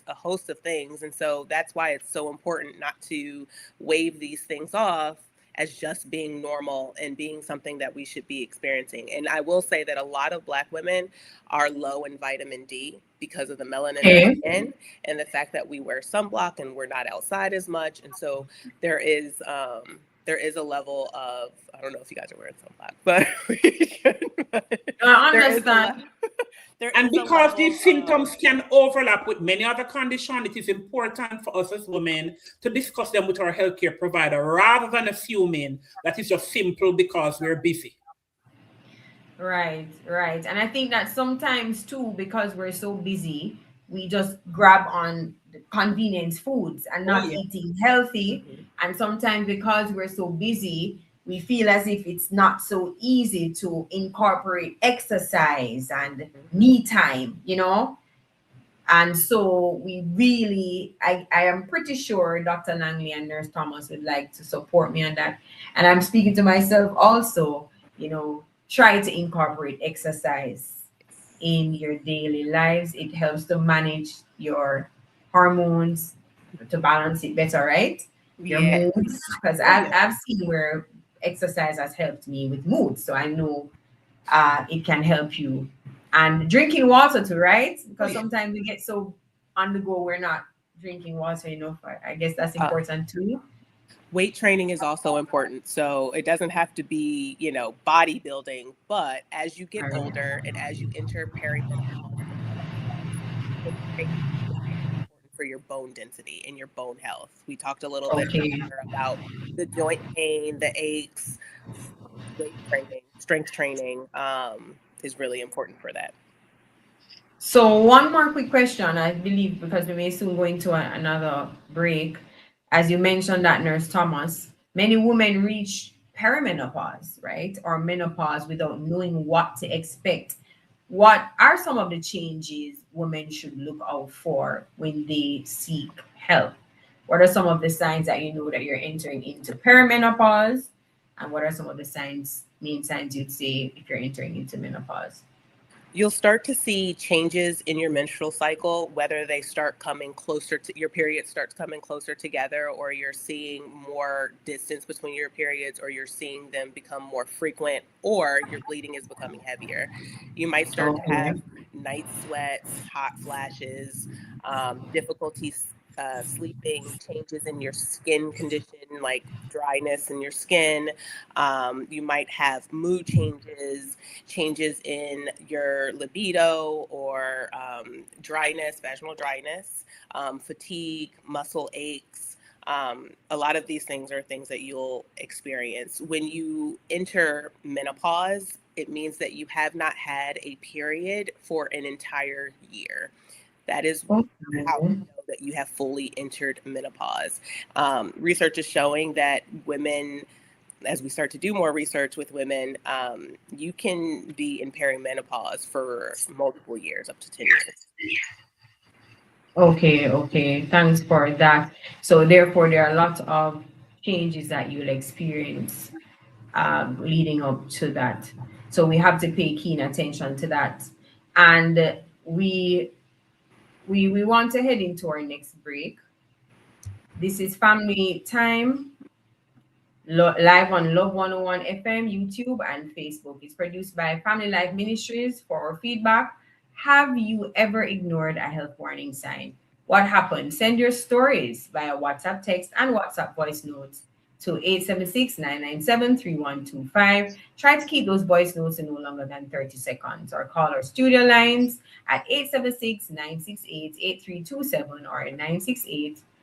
a host of things. And so that's why it's so important not to wave these things off as just being normal and being something that we should be experiencing. And I will say that a lot of Black women are low in vitamin D because of the melanin in and the fact that we wear sunblock and we're not outside as much. And so there is a level of, I don't know if you guys are wearing sunblock, but I understand. And because these symptoms can overlap with many other conditions, it is important for us as women to discuss them with our healthcare provider rather than assuming that it's just simple because we're busy. Right. And I think that sometimes too, because we're so busy, we just grab on convenience foods and not eating healthy. And sometimes because we're so busy, we feel as if it's not so easy to incorporate exercise and me time, And so we really, I am pretty sure Dr. Langley and Nurse Thomas would like to support me on that. And I'm speaking to myself also, try to incorporate exercise in your daily lives. It helps to manage your hormones, to balance it better, right? Your moods, because I've seen where exercise has helped me with mood, so I know it can help you. And drinking water too, right? Because sometimes we get so on the go, we're not drinking water enough. I guess that's important too. Weight training is also important. So it doesn't have to be, bodybuilding, but as you get older and as you enter perimenopause, for your bone density and your bone health. We talked a little bit earlier about the joint pain, the aches. Weight training, strength training is really important for that. So one more quick question, I believe, because we may soon go into another break. As you mentioned that, Nurse Thomas, many women reach perimenopause, right? Or menopause without knowing what to expect. What are some of the changes women should look out for when they seek help? What are some of the signs that you know that you're entering into perimenopause? And what are some of the main signs you'd say if you're entering into menopause? You'll start to see changes in your menstrual cycle, whether they start coming closer to your period starts coming closer together, or you're seeing more distance between your periods, or you're seeing them become more frequent, or your bleeding is becoming heavier. You might start to have night sweats, hot flashes, difficulties sleeping, changes in your skin condition, like dryness in your skin. You might have mood changes, changes in your libido, or dryness, vaginal dryness, fatigue, muscle aches. A lot of these things are things that you'll experience. When you enter menopause, it means that you have not had a period for an entire year. That is how you know that you have fully entered menopause. Research is showing that women, as we start to do more research with women, you can be in perimenopause for multiple years, up to 10 years. Okay. Thanks for that. So therefore, there are lots of changes that you'll experience leading up to that. So we have to pay keen attention to that. And we want to head into our next break. This is Family Time, live on Love 101 FM, YouTube, and Facebook. It's produced by Family Life Ministries. For our feedback, have you ever ignored a health warning sign? What happened? Send your stories via WhatsApp text and WhatsApp voice notes to 876-997-3125. Try to keep those voice notes to no longer than 30 seconds, or call our studio lines at 876-968-8327 or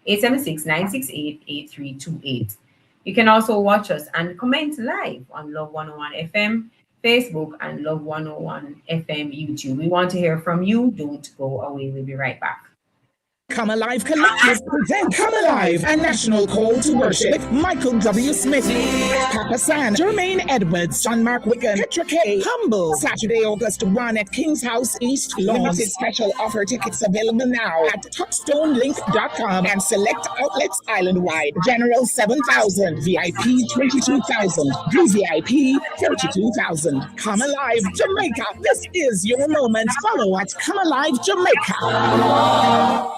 876-968-8328. You can also watch us and comment live on Love 101 FM, Facebook, and Love 101 FM YouTube. We want to hear from you. Don't go away. We'll be right back. Come Alive Collective present Come Alive, a national call to worship with Michael W. Smith, Papa San, Jermaine Edwards, John Mark Wickham, Petra K, Humble. Saturday, August 1 at King's House, East Limited special offer tickets available now at touchstonelink.com and select outlets island-wide. General 7,000, VIP 22,000, VVIP 32,000. Come Alive Jamaica. This is your moment. Follow at Come Alive Jamaica.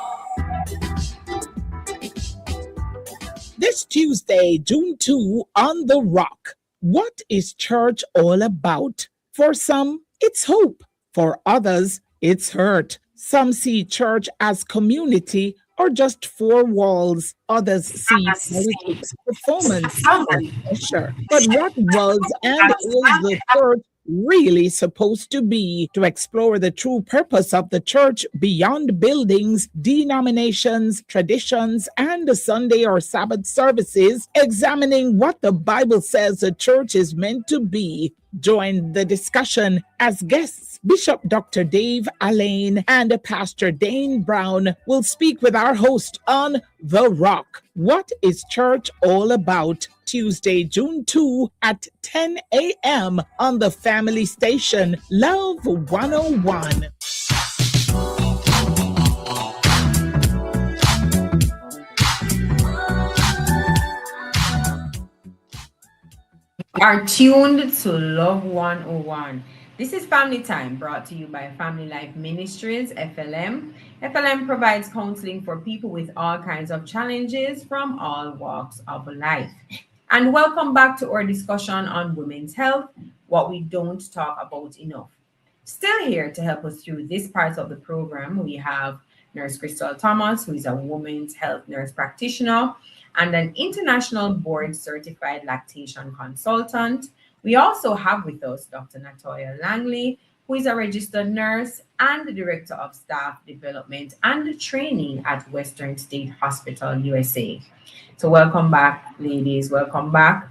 This Tuesday, June 2, on The Rock. What is church all about? For some, it's hope. For others, it's hurt. Some see church as community or just four walls. Others see politics, performance, and pressure. But what was and is the church really supposed to be? To explore the true purpose of the church beyond buildings, denominations, traditions, and the Sunday or Sabbath services, examining what the Bible says the church is meant to be. Join the discussion as guests. Bishop Dr. Dave Allain and Pastor Dane Brown will speak with our host on The Rock. What is church all about? Tuesday, June 2 at 10 a.m. on the family station, Love 101. Are tuned to Love 101. This is Family Time, brought to you by Family Life Ministries, FLM. FLM provides counseling for people with all kinds of challenges from all walks of life. And welcome back to our discussion on women's health, what we don't talk about enough. Still here to help us through this part of the program, we have Nurse Crystal Thomas, who is a women's health nurse practitioner and an international board certified lactation consultant. We also have with us Dr. Natoya Langley, who is a registered nurse and the Director of Staff Development and Training at Western State Hospital, USA. So welcome back, ladies. Welcome back.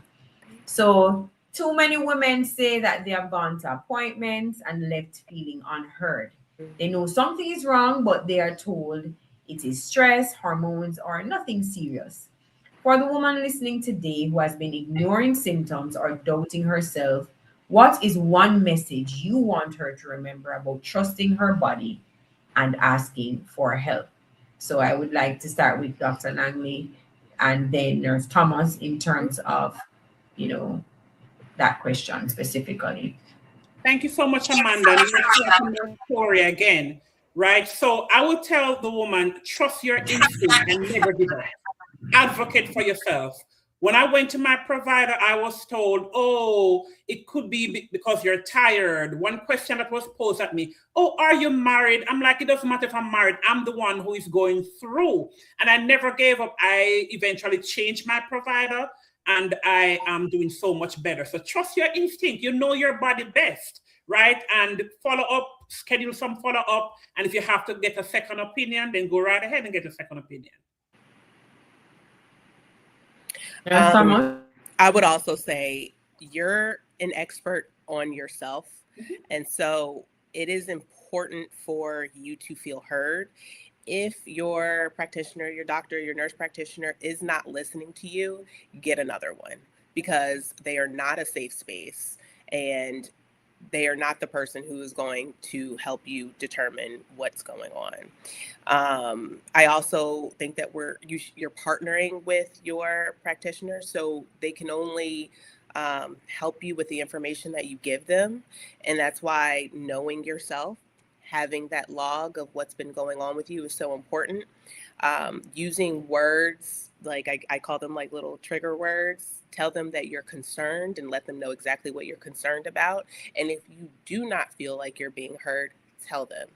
So too many women say that they have gone to appointments and left feeling unheard. They know something is wrong, but they are told it is stress, hormones, or nothing serious. For the woman listening today who has been ignoring symptoms or doubting herself, what is one message you want her to remember about trusting her body and asking for help? So I would like to start with Dr. Langley and then Nurse Thomas in terms of, that question specifically. Thank you so much, Amanda. Your story again, right? So I would tell the woman, trust your instinct and never give up. Advocate for yourself. When I went to my provider, I was told, oh, it could be because you're tired. One question that was posed at me, oh, are you married? I'm like, it doesn't matter if I'm married. I'm the one who is going through. And I never gave up. I eventually changed my provider and I am doing so much better. So trust your instinct. You know your body best, right? And follow up, schedule some follow up. And if you have to get a second opinion, then go right ahead and get a second opinion. I would also say you're an expert on yourself. And so it is important for you to feel heard. If your practitioner, your doctor, your nurse practitioner is not listening to you, get another one, because they are not a safe space and they are not the person who is going to help you determine what's going on. I also think that you're partnering with your practitioner, so they can only help you with the information that you give them. And that's why knowing yourself, having that log of what's been going on with you is so important. Using words, like I call them like little trigger words. Tell them that you're concerned and let them know exactly what you're concerned about. And if you do not feel like you're being heard, tell them,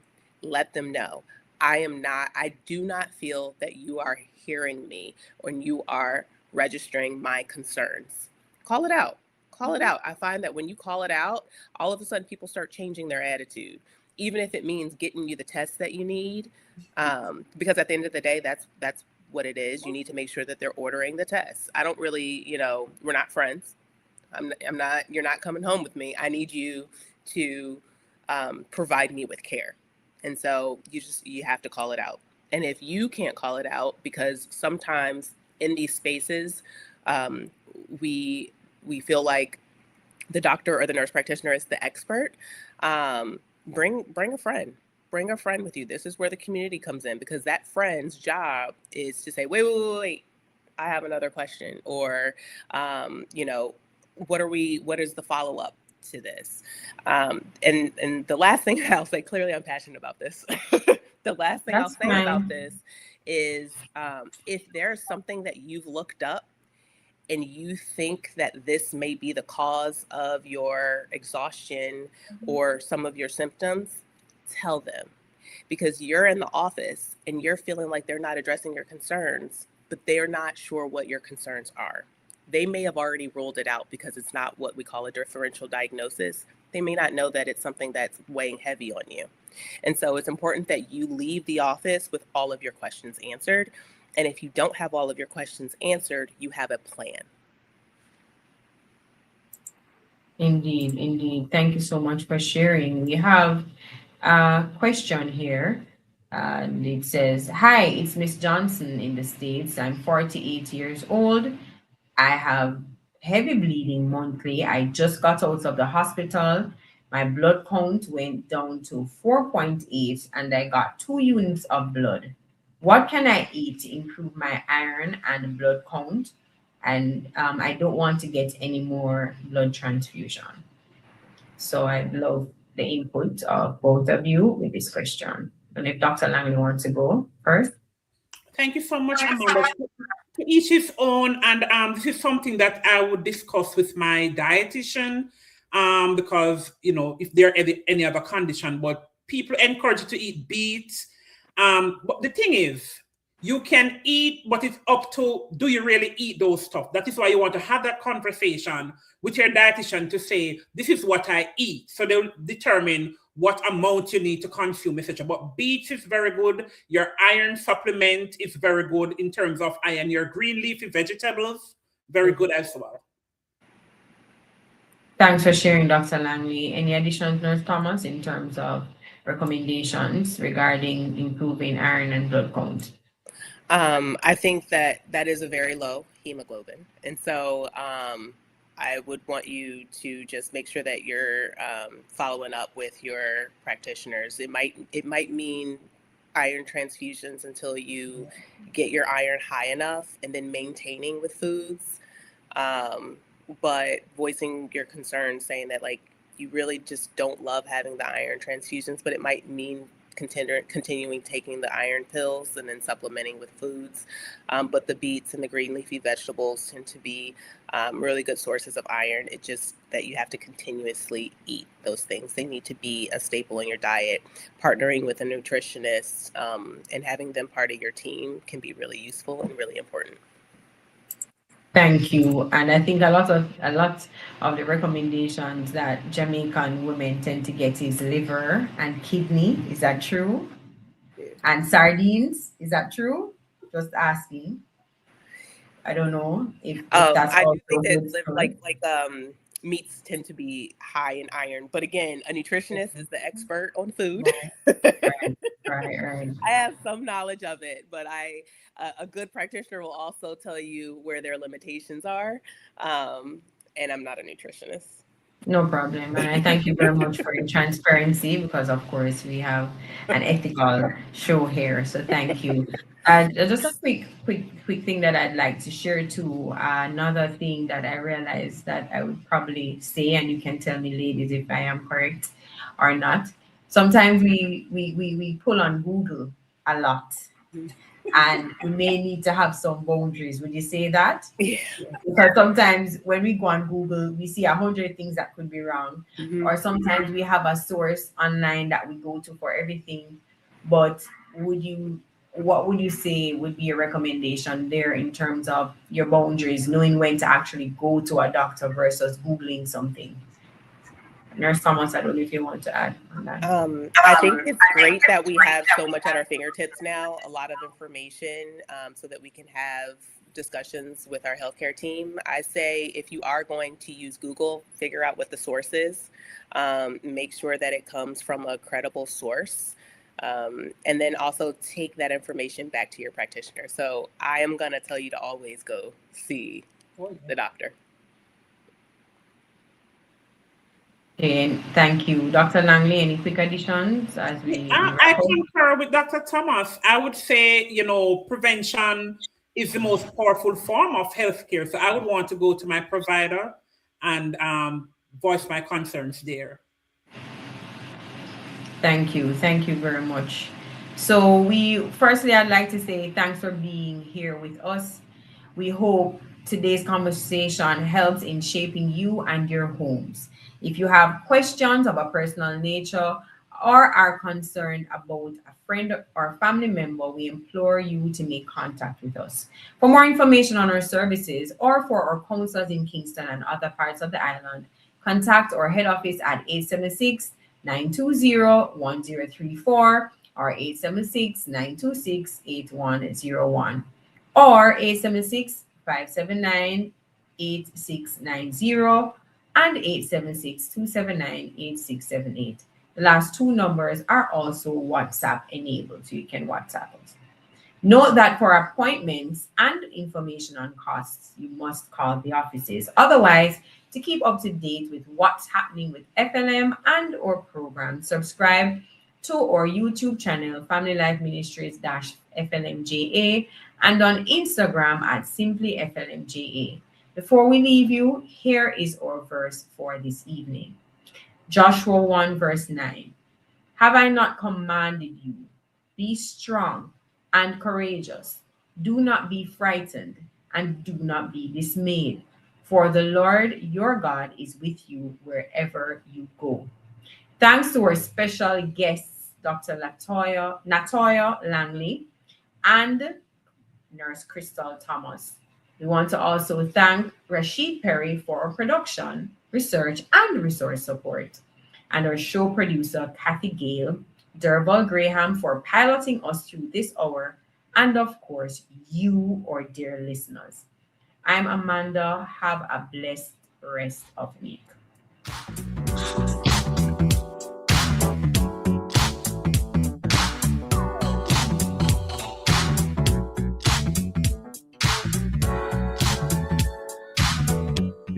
let them know. I do not feel that you are hearing me when you are registering my concerns. Call it out. Call it out. I find that when you call it out, all of a sudden people start changing their attitude, even if it means getting you the tests that you need. Because at the end of the day, that's what it is. You need to make sure that they're ordering the tests. I don't really, we're not friends. You're not coming home with me. I need you to provide me with care. And so you have to call it out. And if you can't call it out, because sometimes in these spaces, we feel like the doctor or the nurse practitioner is the expert, bring a friend. Bring a friend with you. This is where the community comes in, because that friend's job is to say, wait, I have another question. Or, what is the follow-up to this? And the last thing I'll say, clearly I'm passionate about this. The last thing I'll say about this is if there's something that you've looked up and you think that this may be the cause of your exhaustion or some of your symptoms, tell them, because you're in the office and you're feeling like they're not addressing your concerns, but they're not sure what your concerns are. They may have already ruled it out because it's not what we call a differential diagnosis. They may not know that it's something that's weighing heavy on you. And so it's important that you leave the office with all of your questions answered. And if you don't have all of your questions answered, you have a plan. Indeed. Thank you so much for sharing. We have a question here. And it says, hi, it's Miss Johnson in the States. I'm 48 years old. I have heavy bleeding monthly. I just got out of the hospital. My blood count went down to 4.8 and I got 2 units of blood. What can I eat to improve my iron and blood count? And I don't want to get any more blood transfusion. So I'd love the input of both of you with this question. And if Dr. Langley wants to go first. Thank you so much, Amanda. To each his own, and this is something that I would discuss with my dietitian, because if there are any other condition, but people encourage you to eat beets. But the thing is, you can eat, but it's up to, do you really eat those stuff? That is why you want to have that conversation with your dietitian to say, this is what I eat. So they'll determine what amount you need to consume, etc. But beets is very good. Your iron supplement is very good in terms of iron. Your green leafy vegetables, very good as well. Thanks for sharing, Dr. Langley. Any additions, Nurse Thomas, in terms of recommendations regarding improving iron and blood count? I think that is a very low hemoglobin. And so I would want you to just make sure that you're following up with your practitioners. It might mean iron transfusions until you get your iron high enough, and then maintaining with foods. But voicing your concerns, saying that like you really just don't love having the iron transfusions, but it might mean continuing taking the iron pills and then supplementing with foods. But the beets and the green leafy vegetables tend to be really good sources of iron. It's just that you have to continuously eat those things. They need to be a staple in your diet. Partnering with a nutritionist and having them part of your team can be really useful and really important. Thank you. And I think a lot of the recommendations that Jamaican women tend to get is liver and kidney. Is that true? And sardines. Is that true? Just asking. I don't know if that's I also do think good. that meats tend to be high in iron, but again, a nutritionist is the expert on food. Right. I have some knowledge of it, but a good practitioner will also tell you where their limitations are. And I'm not a nutritionist. No problem. And I thank you very much for your transparency, because of course we have an ethical show here. So thank you. Just a quick thing that I'd like to share too. Another thing that I realized that I would probably say, and you can tell me, ladies, if I am correct or not. Sometimes we pull on Google a lot, and we may need to have some boundaries. Would you say that? Yeah. Because sometimes when we go on Google, we see 100 things that could be wrong. Mm-hmm. Or sometimes we have a source online that we go to for everything. But what would you say would be a recommendation there in terms of your boundaries, knowing when to actually go to a doctor versus Googling something? Nurse Thomas, I don't know if you want to add on that. I think it's great that we have so much at our fingertips now, a lot of information, so that we can have discussions with our healthcare team. I say if you are going to use Google, figure out what the source is, make sure that it comes from a credible source, and then also take that information back to your practitioner. So I am going to tell you to always go see the doctor. Okay, thank you. Dr. Langley, any quick additions as we I concur with Dr. Thomas. I would say, prevention is the most powerful form of healthcare. So I would want to go to my provider and voice my concerns there. Thank you. Thank you very much. So firstly, I'd like to say thanks for being here with us. We hope today's conversation helps in shaping you and your homes. If you have questions of a personal nature or are concerned about a friend or family member, we implore you to make contact with us. For more information on our services or for our counselors in Kingston and other parts of the island, contact our head office at 876-920-1034 or 876-926-8101 or 876-579-8690 and 876-279-8678. The last two numbers are also WhatsApp enabled, so you can WhatsApp us. Note that for appointments and information on costs, you must call the offices. Otherwise, to keep up to date with what's happening with FLM and or program, subscribe to our YouTube channel, Family Life Ministries FLMJA, and on Instagram at Simply FLMJA. Before we leave you, here is our verse for this evening. Joshua 1 verse 9. Have I not commanded you? Be strong and courageous. Do not be frightened and do not be dismayed. For the Lord your God is with you wherever you go. Thanks to our special guests, Dr. Natoya Langley and Nurse Crystal Thomas. We want to also thank Rashid Perry for our production, research, and resource support. and our show producer, Kathy Gale, Derval Graham for piloting us through this hour, and of course, you, our dear listeners. I'm Amanda. Have a blessed rest of week.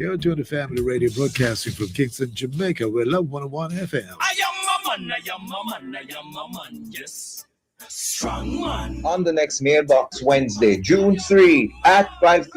You're doing the Family Radio broadcasting from Kingston, Jamaica. We're Love 101 FM. I am a man, yes. Strong man. On the next mailbox Wednesday, June 3 at 5:30.